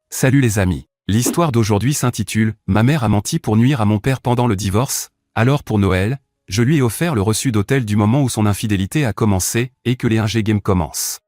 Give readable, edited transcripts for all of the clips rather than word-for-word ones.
Salut les amis. L'histoire d'aujourd'hui s'intitule « Ma mère a menti pour nuire à mon père pendant le divorce, alors pour Noël, je lui ai offert le reçu d'hôtel du moment où son infidélité a commencé et que les 1G Games commencent. »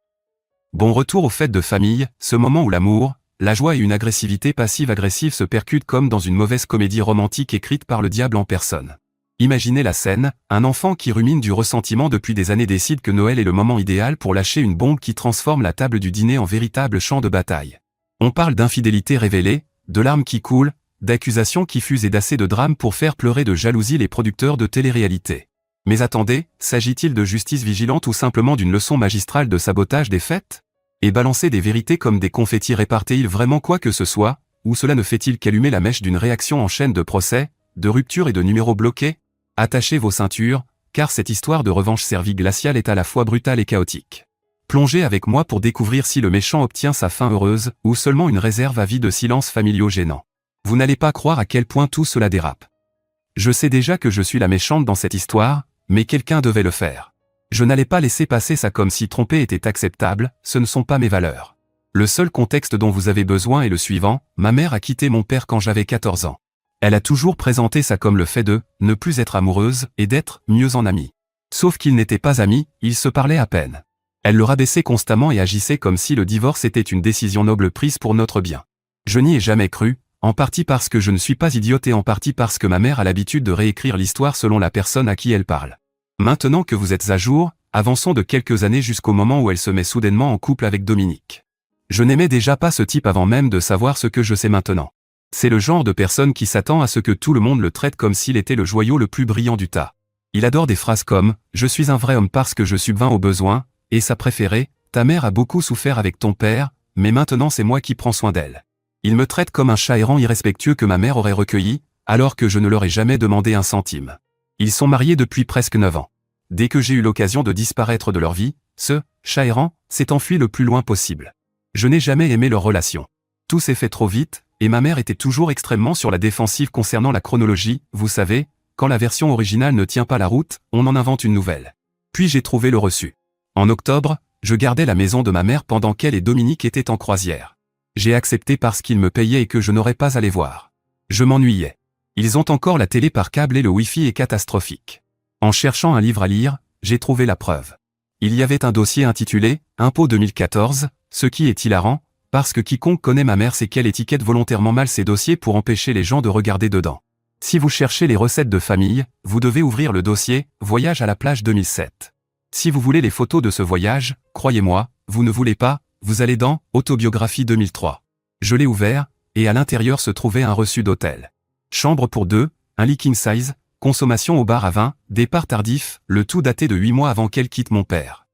Bon retour aux fêtes de famille, ce moment où l'amour, la joie et une agressivité passive-agressive se percutent comme dans une mauvaise comédie romantique écrite par le diable en personne. Imaginez la scène, un enfant qui rumine du ressentiment depuis des années décide que Noël est le moment idéal pour lâcher une bombe qui transforme la table du dîner en véritable champ de bataille. On parle d'infidélité révélée, de larmes qui coulent, d'accusations qui fusent et d'assez de drames pour faire pleurer de jalousie les producteurs de télé-réalité. Mais attendez, s'agit-il de justice vigilante ou simplement d'une leçon magistrale de sabotage des fêtes? Et balancer des vérités comme des confettis répartit-il vraiment quoi que ce soit, ou cela ne fait-il qu'allumer la mèche d'une réaction en chaîne de procès, de ruptures et de numéros bloqués? Attachez vos ceintures, car cette histoire de revanche servie glaciale est à la fois brutale et chaotique. Plongez avec moi pour découvrir si le méchant obtient sa fin heureuse, ou seulement une réserve à vie de silences familiaux gênants. Vous n'allez pas croire à quel point tout cela dérape. Je sais déjà que je suis la méchante dans cette histoire, mais quelqu'un devait le faire. Je n'allais pas laisser passer ça comme si tromper était acceptable, ce ne sont pas mes valeurs. Le seul contexte dont vous avez besoin est le suivant, ma mère a quitté mon père quand j'avais 14 ans. Elle a toujours présenté ça comme le fait de ne plus être amoureuse et d'être mieux en amie. Sauf qu'ils n'étaient pas amis, ils se parlaient à peine. Elle le rabaissait constamment et agissait comme si le divorce était une décision noble prise pour notre bien. Je n'y ai jamais cru, en partie parce que je ne suis pas idiote et en partie parce que ma mère a l'habitude de réécrire l'histoire selon la personne à qui elle parle. Maintenant que vous êtes à jour, avançons de quelques années jusqu'au moment où elle se met soudainement en couple avec Dominique. Je n'aimais déjà pas ce type avant même de savoir ce que je sais maintenant. C'est le genre de personne qui s'attend à ce que tout le monde le traite comme s'il était le joyau le plus brillant du tas. Il adore des phrases comme « Je suis un vrai homme parce que je subvins aux besoins », et sa préférée, ta mère a beaucoup souffert avec ton père, mais maintenant c'est moi qui prends soin d'elle. Il me traite comme un chat errant irrespectueux que ma mère aurait recueilli, alors que je ne leur ai jamais demandé un centime. Ils sont mariés depuis presque 9 ans. Dès que j'ai eu l'occasion de disparaître de leur vie, ce chat errant s'est enfui le plus loin possible. Je n'ai jamais aimé leur relation. Tout s'est fait trop vite, et ma mère était toujours extrêmement sur la défensive concernant la chronologie, vous savez, quand la version originale ne tient pas la route, on en invente une nouvelle. Puis j'ai trouvé le reçu. En octobre, je gardais la maison de ma mère pendant qu'elle et Dominique étaient en croisière. J'ai accepté parce qu'ils me payaient et que je n'aurais pas à les voir. Je m'ennuyais. Ils ont encore la télé par câble et le Wi-Fi est catastrophique. En cherchant un livre à lire, j'ai trouvé la preuve. Il y avait un dossier intitulé « Impôt 2014 », ce qui est hilarant, parce que quiconque connaît ma mère sait qu'elle étiquette volontairement mal ces dossiers pour empêcher les gens de regarder dedans. Si vous cherchez les recettes de famille, vous devez ouvrir le dossier « Voyage à la plage 2007 ». Si vous voulez les photos de ce voyage, croyez-moi, vous ne voulez pas, vous allez dans « Autobiographie 2003 ». Je l'ai ouvert, et à l'intérieur se trouvait un reçu d'hôtel. Chambre pour 2, un lit king size, consommation au bar à 20, départ tardif, le tout daté de 8 mois avant qu'elle quitte mon père.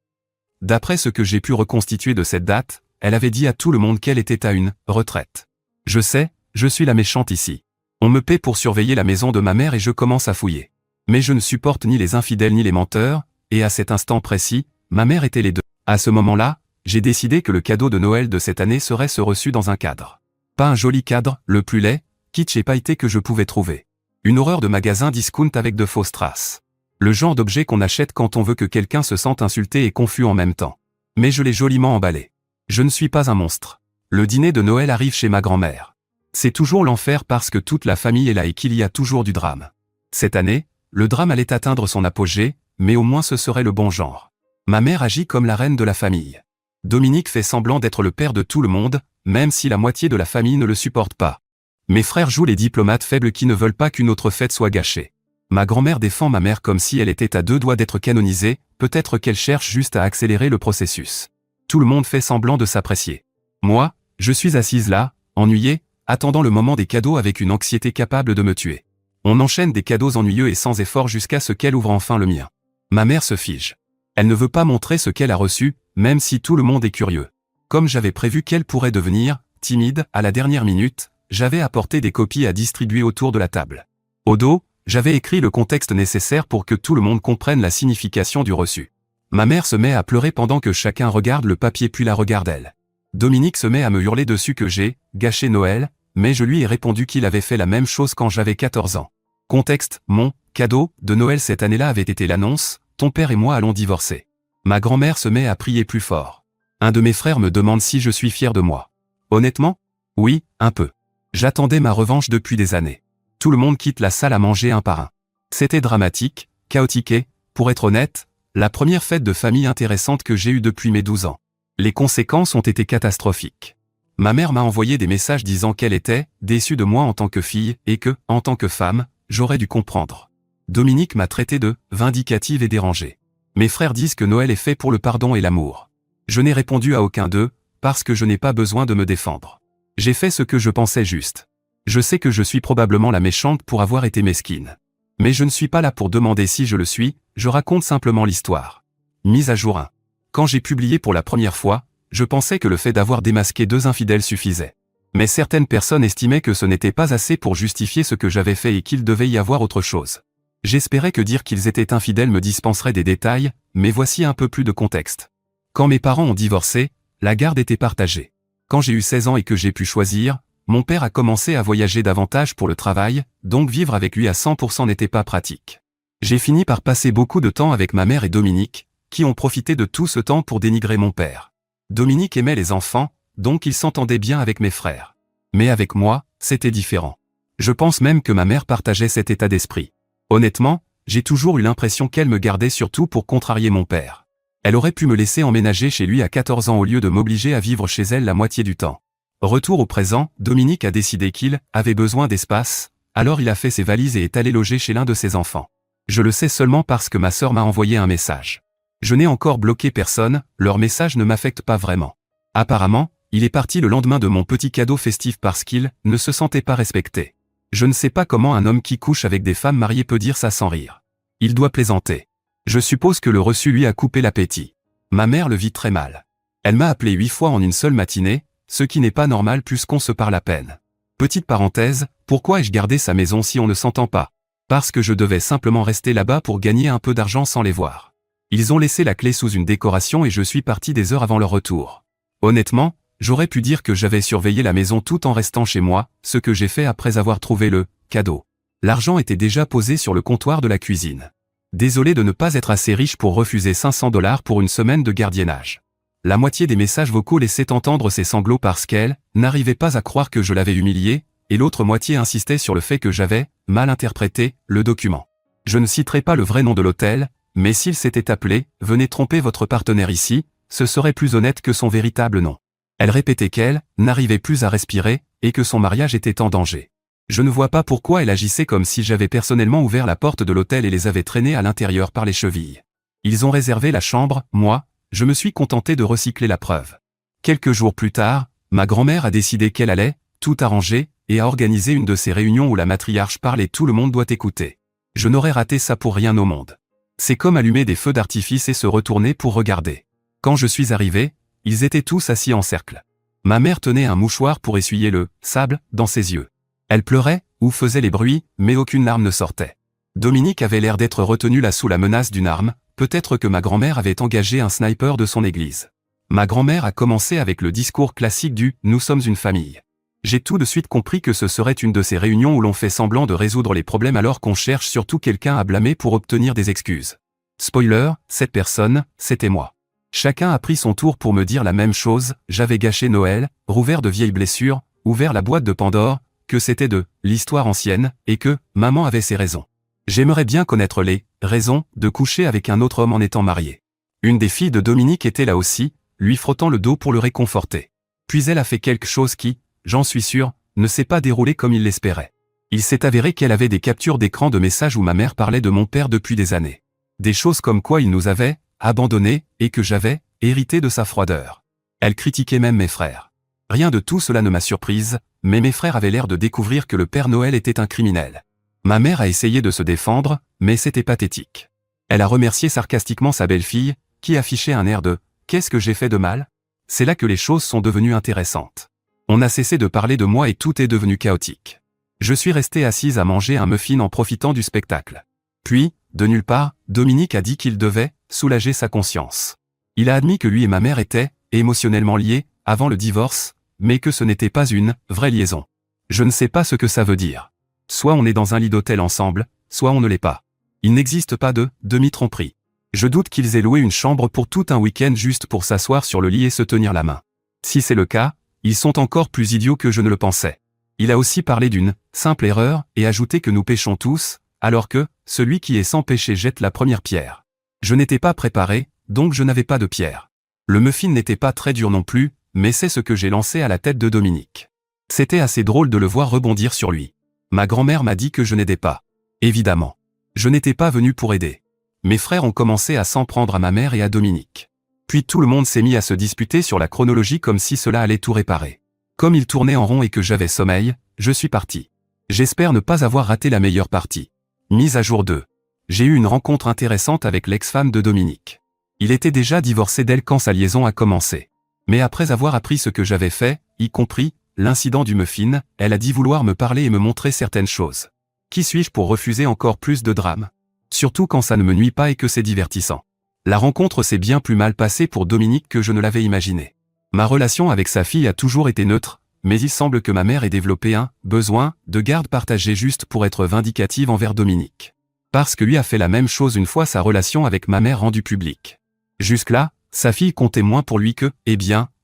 D'après ce que j'ai pu reconstituer de cette date, elle avait dit à tout le monde qu'elle était à une retraite. Je sais, je suis la méchante ici. On me paie pour surveiller la maison de ma mère et je commence à fouiller. Mais je ne supporte ni les infidèles ni les menteurs, et à cet instant précis, ma mère était les deux. À ce moment-là, j'ai décidé que le cadeau de Noël de cette année serait ce reçu dans un cadre. Pas un joli cadre, le plus laid, kitsch et pailleté que je pouvais trouver. Une horreur de magasin discount avec de fausses traces. Le genre d'objet qu'on achète quand on veut que quelqu'un se sente insulté et confus en même temps. Mais je l'ai joliment emballé. Je ne suis pas un monstre. Le dîner de Noël arrive chez ma grand-mère. C'est toujours l'enfer parce que toute la famille est là et qu'il y a toujours du drame. Cette année, le drame allait atteindre son apogée, mais au moins ce serait le bon genre. Ma mère agit comme la reine de la famille. Dominique fait semblant d'être le père de tout le monde, même si la moitié de la famille ne le supporte pas. Mes frères jouent les diplomates faibles qui ne veulent pas qu'une autre fête soit gâchée. Ma grand-mère défend ma mère comme si elle était à 2 doigts d'être canonisée, peut-être qu'elle cherche juste à accélérer le processus. Tout le monde fait semblant de s'apprécier. Moi, je suis assise là, ennuyée, attendant le moment des cadeaux avec une anxiété capable de me tuer. On enchaîne des cadeaux ennuyeux et sans effort jusqu'à ce qu'elle ouvre enfin le mien. Ma mère se fige. Elle ne veut pas montrer ce qu'elle a reçu, même si tout le monde est curieux. Comme j'avais prévu qu'elle pourrait devenir timide à la dernière minute, j'avais apporté des copies à distribuer autour de la table. Au dos, j'avais écrit le contexte nécessaire pour que tout le monde comprenne la signification du reçu. Ma mère se met à pleurer pendant que chacun regarde le papier puis la regarde elle. Dominique se met à me hurler dessus que j'ai gâché Noël, mais je lui ai répondu qu'il avait fait la même chose quand j'avais 14 ans. Contexte, mon cadeau de Noël cette année-là avait été l'annonce, ton père et moi allons divorcer. Ma grand-mère se met à prier plus fort. Un de mes frères me demande si je suis fier de moi. Honnêtement, Oui, un peu. J'attendais ma revanche depuis des années. Tout le monde quitte la salle à manger un par un. C'était dramatique, chaotique et, pour être honnête, la première fête de famille intéressante que j'ai eue depuis mes 12 ans. Les conséquences ont été catastrophiques. Ma mère m'a envoyé des messages disant qu'elle était déçue de moi en tant que fille et que, en tant que femme, j'aurais dû comprendre. Dominique m'a traité de vindicative et dérangée. Mes frères disent que Noël est fait pour le pardon et l'amour. Je n'ai répondu à aucun d'eux, parce que je n'ai pas besoin de me défendre. J'ai fait ce que je pensais juste. Je sais que je suis probablement la méchante pour avoir été mesquine. Mais je ne suis pas là pour demander si je le suis, je raconte simplement l'histoire. Mise à jour 1. Quand j'ai publié pour la première fois, je pensais que le fait d'avoir démasqué 2 infidèles suffisait. Mais certaines personnes estimaient que ce n'était pas assez pour justifier ce que j'avais fait et qu'il devait y avoir autre chose. J'espérais que dire qu'ils étaient infidèles me dispenserait des détails, mais voici un peu plus de contexte. Quand mes parents ont divorcé, la garde était partagée. Quand j'ai eu 16 ans et que j'ai pu choisir, mon père a commencé à voyager davantage pour le travail, donc vivre avec lui à 100% n'était pas pratique. J'ai fini par passer beaucoup de temps avec ma mère et Dominique, qui ont profité de tout ce temps pour dénigrer mon père. Dominique aimait les enfants, donc il s'entendait bien avec mes frères. Mais avec moi, c'était différent. Je pense même que ma mère partageait cet état d'esprit. Honnêtement, j'ai toujours eu l'impression qu'elle me gardait surtout pour contrarier mon père. Elle aurait pu me laisser emménager chez lui à 14 ans au lieu de m'obliger à vivre chez elle la moitié du temps. Retour au présent, Dominique a décidé qu'il avait besoin d'espace, alors il a fait ses valises et est allé loger chez l'un de ses enfants. Je le sais seulement parce que ma sœur m'a envoyé un message. Je n'ai encore bloqué personne, leur message ne m'affecte pas vraiment. Apparemment, il est parti le lendemain de mon petit cadeau festif parce qu'il ne se sentait pas respecté. Je ne sais pas comment un homme qui couche avec des femmes mariées peut dire ça sans rire. Il doit plaisanter. Je suppose que le reçu lui a coupé l'appétit. Ma mère le vit très mal. Elle m'a appelé 8 fois en une seule matinée, ce qui n'est pas normal puisqu'on se parle à peine. Petite parenthèse, pourquoi ai-je gardé sa maison si on ne s'entend pas? Parce que je devais simplement rester là-bas pour gagner un peu d'argent sans les voir. Ils ont laissé la clé sous une décoration et je suis parti des heures avant leur retour. Honnêtement, j'aurais pu dire que j'avais surveillé la maison tout en restant chez moi, ce que j'ai fait après avoir trouvé le cadeau. L'argent était déjà posé sur le comptoir de la cuisine. Désolé de ne pas être assez riche pour refuser 500 $ pour une semaine de gardiennage. La moitié des messages vocaux laissaient entendre ses sanglots parce qu'elle n'arrivait pas à croire que je l'avais humiliée, et l'autre moitié insistait sur le fait que j'avais mal interprété le document. Je ne citerai pas le vrai nom de l'hôtel, mais s'il s'était appelé « Venez tromper votre partenaire ici », ce serait plus honnête que son véritable nom. Elle répétait qu'elle n'arrivait plus à respirer et que son mariage était en danger. Je ne vois pas pourquoi elle agissait comme si j'avais personnellement ouvert la porte de l'hôtel et les avais traînés à l'intérieur par les chevilles. Ils ont réservé la chambre, moi, je me suis contenté de recycler la preuve. Quelques jours plus tard, ma grand-mère a décidé qu'elle allait tout arranger et a organisé une de ces réunions où la matriarche parle et tout le monde doit écouter. Je n'aurais raté ça pour rien au monde. C'est comme allumer des feux d'artifice et se retourner pour regarder. Quand je suis arrivé, ils étaient tous assis en cercle. Ma mère tenait un mouchoir pour essuyer le sable dans ses yeux. Elle pleurait ou faisait les bruits, mais aucune larme ne sortait. Dominique avait l'air d'être retenu là sous la menace d'une arme, peut-être que ma grand-mère avait engagé un sniper de son église. Ma grand-mère a commencé avec le discours classique du « Nous sommes une famille ». J'ai tout de suite compris que ce serait une de ces réunions où l'on fait semblant de résoudre les problèmes alors qu'on cherche surtout quelqu'un à blâmer pour obtenir des excuses. Spoiler, cette personne, c'était moi. Chacun a pris son tour pour me dire la même chose, j'avais gâché Noël, rouvert de vieilles blessures, ouvert la boîte de Pandore, que c'était de l'histoire ancienne, et que maman avait ses raisons. J'aimerais bien connaître les raisons de coucher avec un autre homme en étant marié. Une des filles de Dominique était là aussi, lui frottant le dos pour le réconforter. Puis elle a fait quelque chose qui, j'en suis sûr, ne s'est pas déroulé comme il l'espérait. Il s'est avéré qu'elle avait des captures d'écran de messages où ma mère parlait de mon père depuis des années. Des choses comme quoi il nous avait abandonnés et que j'avais hérité de sa froideur. Elle critiquait même mes frères. Rien de tout cela ne m'a surprise, mais mes frères avaient l'air de découvrir que le Père Noël était un criminel. Ma mère a essayé de se défendre, mais c'était pathétique. Elle a remercié sarcastiquement sa belle-fille, qui affichait un air de « Qu'est-ce que j'ai fait de mal ?» C'est là que les choses sont devenues intéressantes. On a cessé de parler de moi et tout est devenu chaotique. Je suis restée assise à manger un muffin en profitant du spectacle. Puis, de nulle part, Dominique a dit qu'il devait soulager sa conscience. Il a admis que lui et ma mère étaient émotionnellement liés avant le divorce, mais que ce n'était pas une vraie liaison. Je ne sais pas ce que ça veut dire. Soit on est dans un lit d'hôtel ensemble, soit on ne l'est pas. Il n'existe pas de demi-tromperie. Je doute qu'ils aient loué une chambre pour tout un week-end juste pour s'asseoir sur le lit et se tenir la main. Si c'est le cas, Ils sont encore plus idiots que je ne le pensais. Il a aussi parlé d'une simple erreur et ajouté que nous péchons tous, alors que celui qui est sans péché jette la première pierre. Je n'étais pas préparé, donc je n'avais pas de pierre. Le muffin n'était pas très dur non plus, mais c'est ce que j'ai lancé à la tête de Dominique. C'était assez drôle de le voir rebondir sur lui. Ma grand-mère m'a dit que je n'aidais pas. Évidemment. Je n'étais pas venu pour aider. Mes frères ont commencé à s'en prendre à ma mère et à Dominique. Puis tout le monde s'est mis à se disputer sur la chronologie comme si cela allait tout réparer. Comme il tournait en rond et que j'avais sommeil, je suis parti. J'espère ne pas avoir raté la meilleure partie. Mise à jour 2. J'ai eu une rencontre intéressante avec l'ex-femme de Dominique. Il était déjà divorcé d'elle quand sa liaison a commencé. Mais après avoir appris ce que j'avais fait, y compris l'incident du muffin, elle a dit vouloir me parler et me montrer certaines choses. Qui suis-je pour refuser encore plus de drame? Surtout quand ça ne me nuit pas et que c'est divertissant. La rencontre s'est bien plus mal passée pour Dominique que je ne l'avais imaginé. Ma relation avec sa fille a toujours été neutre, mais il semble que ma mère ait développé un besoin de garde partagée juste pour être vindicative envers Dominique. Parce que lui a fait la même chose une fois sa relation avec ma mère rendue publique. Jusque-là, sa fille comptait moins pour lui que,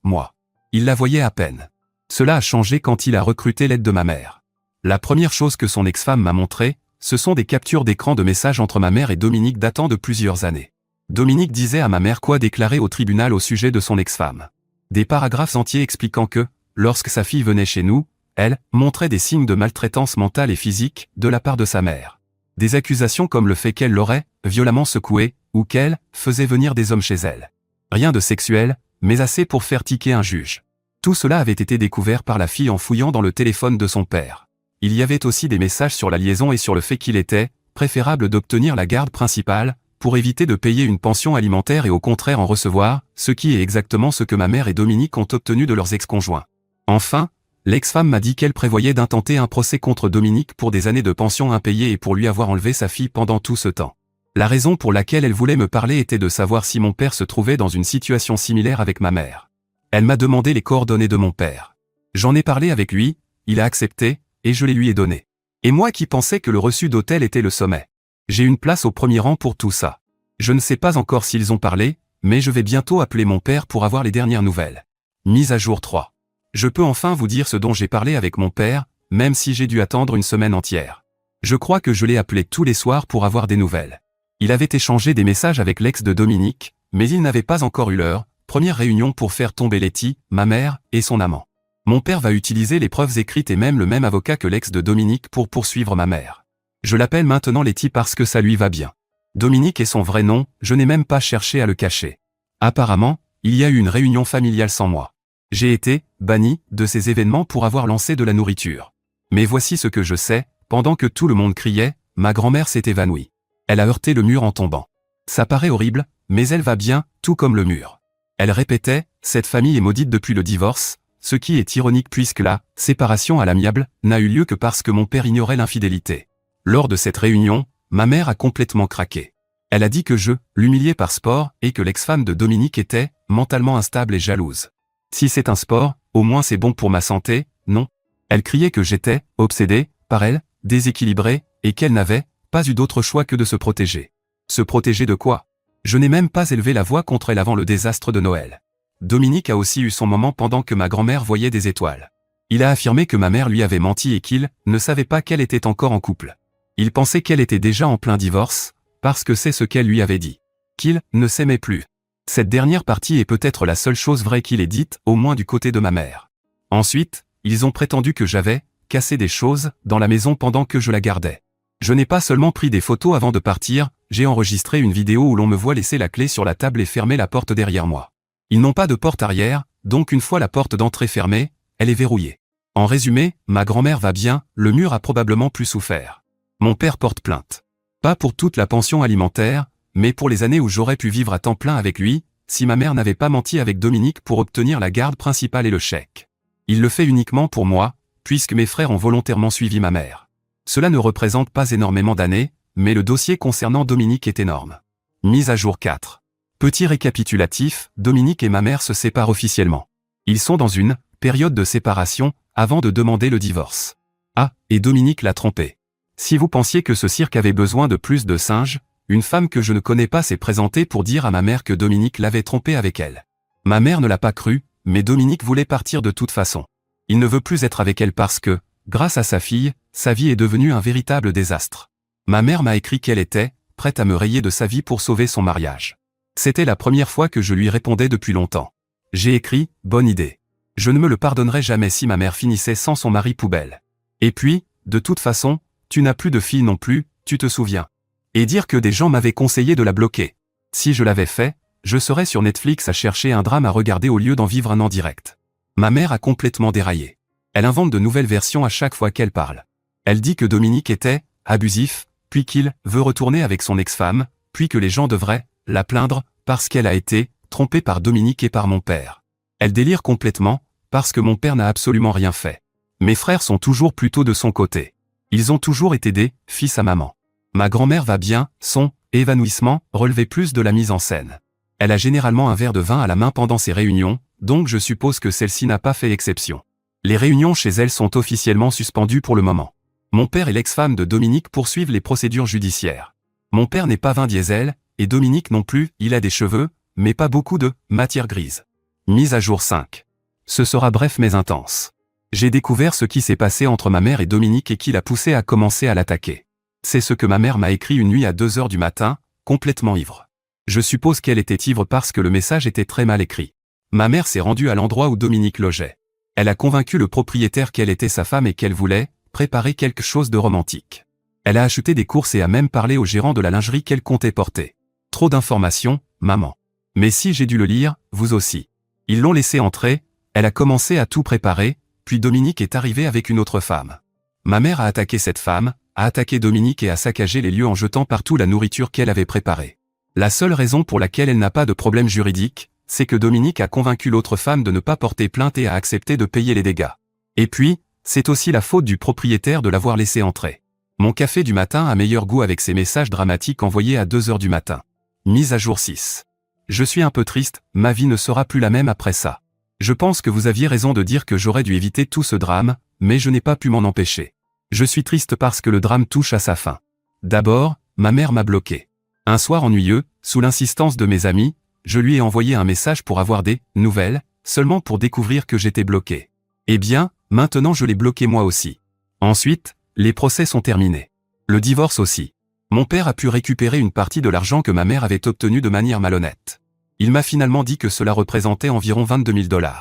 moi. Il la voyait à peine. Cela a changé quand il a recruté l'aide de ma mère. La première chose que son ex-femme m'a montré, ce sont des captures d'écran de messages entre ma mère et Dominique datant de plusieurs années. Dominique disait à ma mère quoi déclarer au tribunal au sujet de son ex-femme. Des paragraphes entiers expliquant que, lorsque sa fille venait chez nous, elle montrait des signes de maltraitance mentale et physique de la part de sa mère. Des accusations comme le fait qu'elle l'aurait violemment secouée, ou qu'elle faisait venir des hommes chez elle. Rien de sexuel, mais assez pour faire tiquer un juge. Tout cela avait été découvert par la fille en fouillant dans le téléphone de son père. Il y avait aussi des messages sur la liaison et sur le fait qu'il était préférable d'obtenir la garde principale, pour éviter de payer une pension alimentaire et au contraire en recevoir, ce qui est exactement ce que ma mère et Dominique ont obtenu de leurs ex-conjoints. Enfin, l'ex-femme m'a dit qu'elle prévoyait d'intenter un procès contre Dominique pour des années de pension impayées et pour lui avoir enlevé sa fille pendant tout ce temps. La raison pour laquelle elle voulait me parler était de savoir si mon père se trouvait dans une situation similaire avec ma mère. Elle m'a demandé les coordonnées de mon père. J'en ai parlé avec lui, il a accepté, et je les lui ai données. Et moi qui pensais que le reçu d'hôtel était le sommet. J'ai une place au premier rang pour tout ça. Je ne sais pas encore s'ils ont parlé, mais je vais bientôt appeler mon père pour avoir les dernières nouvelles. Mise à jour 3. Je peux enfin vous dire ce dont j'ai parlé avec mon père, même si j'ai dû attendre une semaine entière. Je crois que je l'ai appelé tous les soirs pour avoir des nouvelles. Il avait échangé des messages avec l'ex de Dominique, mais il n'avait pas encore eu leur première réunion pour faire tomber Letty, ma mère, et son amant. Mon père va utiliser les preuves écrites et même le même avocat que l'ex de Dominique pour poursuivre ma mère. Je l'appelle maintenant Letty parce que ça lui va bien. Dominique est son vrai nom, je n'ai même pas cherché à le cacher. Apparemment, il y a eu une réunion familiale sans moi. J'ai été banni de ces événements pour avoir lancé de la nourriture. Mais voici ce que je sais, pendant que tout le monde criait, ma grand-mère s'est évanouie. Elle a heurté le mur en tombant. Ça paraît horrible, mais elle va bien, tout comme le mur. Elle répétait, cette famille est maudite depuis le divorce, ce qui est ironique puisque la séparation à l'amiable n'a eu lieu que parce que mon père ignorait l'infidélité. Lors de cette réunion, ma mère a complètement craqué. Elle a dit que je l'humiliais par sport et que l'ex-femme de Dominique était mentalement instable et jalouse. Si c'est un sport, au moins c'est bon pour ma santé, non? Elle criait que j'étais obsédé par elle, déséquilibré, et qu'elle n'avait pas eu d'autre choix que de se protéger. Se protéger de quoi? Je n'ai même pas élevé la voix contre elle avant le désastre de Noël. Dominique a aussi eu son moment pendant que ma grand-mère voyait des étoiles. Il a affirmé que ma mère lui avait menti et qu'il ne savait pas qu'elle était encore en couple. Il pensait qu'elle était déjà en plein divorce, parce que c'est ce qu'elle lui avait dit. Qu'il ne s'aimait plus. Cette dernière partie est peut-être la seule chose vraie qu'il ait dite, au moins du côté de ma mère. Ensuite, ils ont prétendu que j'avais cassé des choses dans la maison pendant que je la gardais. Je n'ai pas seulement pris des photos avant de partir, j'ai enregistré une vidéo où l'on me voit laisser la clé sur la table et fermer la porte derrière moi. Ils n'ont pas de porte arrière, donc une fois la porte d'entrée fermée, elle est verrouillée. En résumé, ma grand-mère va bien, le mur a probablement plus souffert. Mon père porte plainte. Pas pour toute la pension alimentaire, mais pour les années où j'aurais pu vivre à temps plein avec lui, si ma mère n'avait pas menti avec Dominique pour obtenir la garde principale et le chèque. Il le fait uniquement pour moi, puisque mes frères ont volontairement suivi ma mère. Cela ne représente pas énormément d'années, mais le dossier concernant Dominique est énorme. Mise à jour 4. Petit récapitulatif, Dominique et ma mère se séparent officiellement. Ils sont dans une période de séparation, avant de demander le divorce. Ah, et Dominique l'a trompé. Si vous pensiez que ce cirque avait besoin de plus de singes, une femme que je ne connais pas s'est présentée pour dire à ma mère que Dominique l'avait trompé avec elle. Ma mère ne l'a pas cru, mais Dominique voulait partir de toute façon. Il ne veut plus être avec elle parce que, grâce à sa fille, sa vie est devenue un véritable désastre. Ma mère m'a écrit qu'elle était prête à me rayer de sa vie pour sauver son mariage. C'était la première fois que je lui répondais depuis longtemps. J'ai écrit « Bonne idée. Je ne me le pardonnerai jamais si ma mère finissait sans son mari poubelle. Et puis, de toute façon, tu n'as plus de fille non plus, tu te souviens. Et dire que des gens m'avaient conseillé de la bloquer. Si je l'avais fait, je serais sur Netflix à chercher un drame à regarder au lieu d'en vivre un en direct. » Ma mère a complètement déraillé. Elle invente de nouvelles versions à chaque fois qu'elle parle. Elle dit que Dominique était abusif, puis qu'il veut retourner avec son ex-femme, puis que les gens devraient la plaindre parce qu'elle a été trompée par Dominique et par mon père. Elle délire complètement, parce que mon père n'a absolument rien fait. Mes frères sont toujours plutôt de son côté. Ils ont toujours été des fils à maman. Ma grand-mère va bien, son évanouissement relevait plus de la mise en scène. Elle a généralement un verre de vin à la main pendant ses réunions, donc je suppose que celle-ci n'a pas fait exception. Les réunions chez elle sont officiellement suspendues pour le moment. Mon père et l'ex-femme de Dominique poursuivent les procédures judiciaires. Mon père n'est pas Vin Diesel, et Dominique non plus, il a des cheveux, mais pas beaucoup de matière grise. Mise à jour 5. Ce sera bref mais intense. J'ai découvert ce qui s'est passé entre ma mère et Dominique et qui l'a poussé à commencer à l'attaquer. C'est ce que ma mère m'a écrit une nuit à 2 heures du matin, complètement ivre. Je suppose qu'elle était ivre parce que le message était très mal écrit. Ma mère s'est rendue à l'endroit où Dominique logeait. Elle a convaincu le propriétaire qu'elle était sa femme et qu'elle voulait préparer quelque chose de romantique. Elle a acheté des courses et a même parlé au gérant de la lingerie qu'elle comptait porter. Trop d'informations, maman. Mais si j'ai dû le lire, vous aussi. Ils l'ont laissée entrer, elle a commencé à tout préparer, puis Dominique est arrivé avec une autre femme. Ma mère a attaqué cette femme, a attaqué Dominique et a saccagé les lieux en jetant partout la nourriture qu'elle avait préparée. La seule raison pour laquelle elle n'a pas de problème juridique, c'est que Dominique a convaincu l'autre femme de ne pas porter plainte et a accepté de payer les dégâts. Et puis, c'est aussi la faute du propriétaire de l'avoir laissé entrer. Mon café du matin a meilleur goût avec ces messages dramatiques envoyés à 2 heures du matin. Mise à jour 6. Je suis un peu triste, ma vie ne sera plus la même après ça. Je pense que vous aviez raison de dire que j'aurais dû éviter tout ce drame, mais je n'ai pas pu m'en empêcher. Je suis triste parce que le drame touche à sa fin. D'abord, ma mère m'a bloqué. Un soir ennuyeux, sous l'insistance de mes amis, je lui ai envoyé un message pour avoir des nouvelles, seulement pour découvrir que j'étais bloqué. Eh bien, maintenant je l'ai bloqué moi aussi. Ensuite, les procès sont terminés. Le divorce aussi. Mon père a pu récupérer une partie de l'argent que ma mère avait obtenu de manière malhonnête. Il m'a finalement dit que cela représentait environ 22 000 $.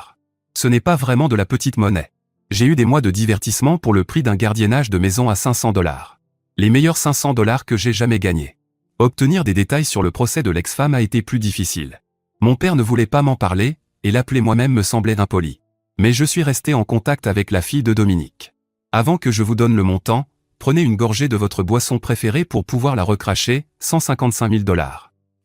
Ce n'est pas vraiment de la petite monnaie. J'ai eu des mois de divertissement pour le prix d'un gardiennage de maison à 500 $. Les meilleurs 500 $ que j'ai jamais gagnés. Obtenir des détails sur le procès de l'ex-femme a été plus difficile. Mon père ne voulait pas m'en parler, et l'appeler moi-même me semblait impoli. Mais je suis resté en contact avec la fille de Dominique. Avant que je vous donne le montant, prenez une gorgée de votre boisson préférée pour pouvoir la recracher, 155 000 $.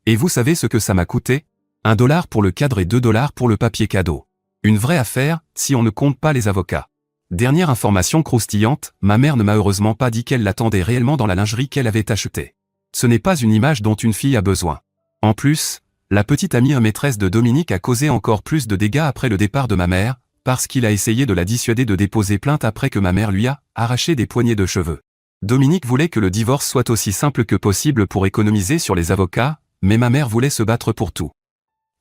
Et vous savez ce que ça m'a coûté ? 1 $ pour le cadre et 2 $ pour le papier cadeau. Une vraie affaire, si on ne compte pas les avocats. Dernière information croustillante, ma mère ne m'a heureusement pas dit qu'elle l'attendait réellement dans la lingerie qu'elle avait achetée. Ce n'est pas une image dont une fille a besoin. En plus, la petite amie maîtresse de Dominique a causé encore plus de dégâts après le départ de ma mère, parce qu'il a essayé de la dissuader de déposer plainte après que ma mère lui a arraché des poignées de cheveux. Dominique voulait que le divorce soit aussi simple que possible pour économiser sur les avocats, mais ma mère voulait se battre pour tout.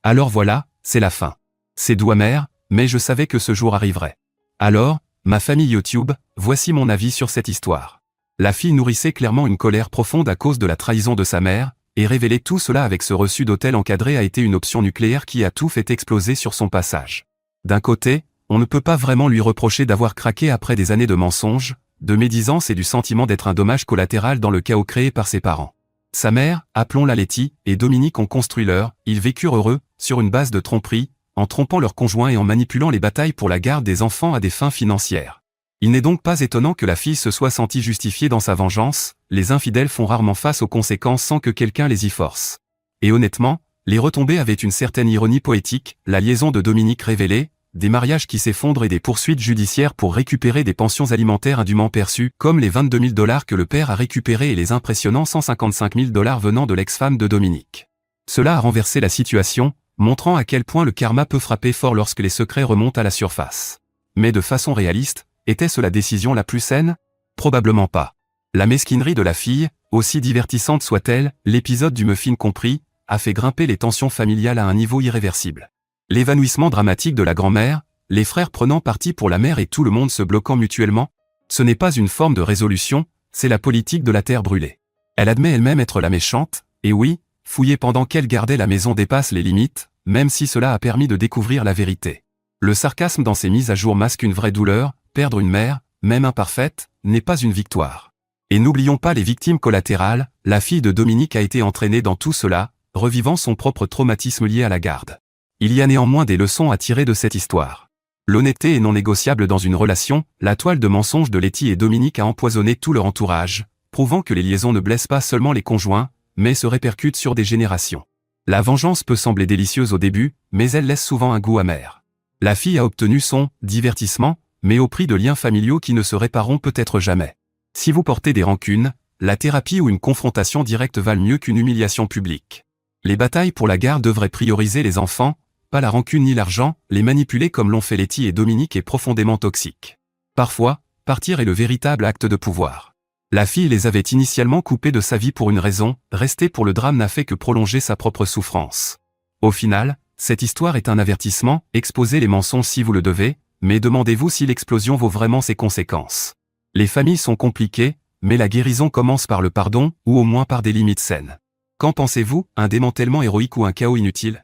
Alors voilà, c'est la fin. C'est doux amer, mais je savais que ce jour arriverait. Alors, ma famille YouTube, voici mon avis sur cette histoire. La fille nourrissait clairement une colère profonde à cause de la trahison de sa mère, et révéler tout cela avec ce reçu d'hôtel encadré a été une option nucléaire qui a tout fait exploser sur son passage. D'un côté, on ne peut pas vraiment lui reprocher d'avoir craqué après des années de mensonges, de médisance et du sentiment d'être un dommage collatéral dans le chaos créé par ses parents. Sa mère, appelons-la Letty, et Dominique ont construit ils vécurent heureux, sur une base de tromperie, en trompant leurs conjoints et en manipulant les batailles pour la garde des enfants à des fins financières. Il n'est donc pas étonnant que la fille se soit sentie justifiée dans sa vengeance, les infidèles font rarement face aux conséquences sans que quelqu'un les y force. Et honnêtement, les retombées avaient une certaine ironie poétique, la liaison de Dominique révélée, des mariages qui s'effondrent et des poursuites judiciaires pour récupérer des pensions alimentaires indûment perçues, comme les 22 000 $ que le père a récupérés et les impressionnants 155 000 $ venant de l'ex-femme de Dominique. Cela a renversé la situation, montrant à quel point le karma peut frapper fort lorsque les secrets remontent à la surface. Mais de façon réaliste, était-ce la décision la plus saine ? Probablement pas. La mesquinerie de la fille, aussi divertissante soit-elle, l'épisode du muffin compris, a fait grimper les tensions familiales à un niveau irréversible. L'évanouissement dramatique de la grand-mère, les frères prenant parti pour la mère et tout le monde se bloquant mutuellement, ce n'est pas une forme de résolution, c'est la politique de la terre brûlée. Elle admet elle-même être la méchante, et oui, fouiller pendant qu'elle gardait la maison dépasse les limites, même si cela a permis de découvrir la vérité. Le sarcasme dans ces mises à jour masque une vraie douleur, perdre une mère, même imparfaite, n'est pas une victoire. Et n'oublions pas les victimes collatérales, la fille de Dominique a été entraînée dans tout cela, revivant son propre traumatisme lié à la garde. Il y a néanmoins des leçons à tirer de cette histoire. L'honnêteté est non négociable dans une relation, la toile de mensonges de Letty et Dominique a empoisonné tout leur entourage, prouvant que les liaisons ne blessent pas seulement les conjoints, mais se répercutent sur des générations. La vengeance peut sembler délicieuse au début, mais elle laisse souvent un goût amer. La fille a obtenu son divertissement, mais au prix de liens familiaux qui ne se répareront peut-être jamais. Si vous portez des rancunes, la thérapie ou une confrontation directe valent mieux qu'une humiliation publique. Les batailles pour la garde devraient prioriser les enfants, pas la rancune ni l'argent, les manipuler comme l'ont fait Letty et Dominique est profondément toxique. Parfois, partir est le véritable acte de pouvoir. La fille les avait initialement coupés de sa vie pour une raison, rester pour le drame n'a fait que prolonger sa propre souffrance. Au final, cette histoire est un avertissement, exposez les mensonges si vous le devez, mais demandez-vous si l'explosion vaut vraiment ses conséquences. Les familles sont compliquées, mais la guérison commence par le pardon, ou au moins par des limites saines. Qu'en pensez-vous, un démantèlement héroïque ou un chaos inutile ?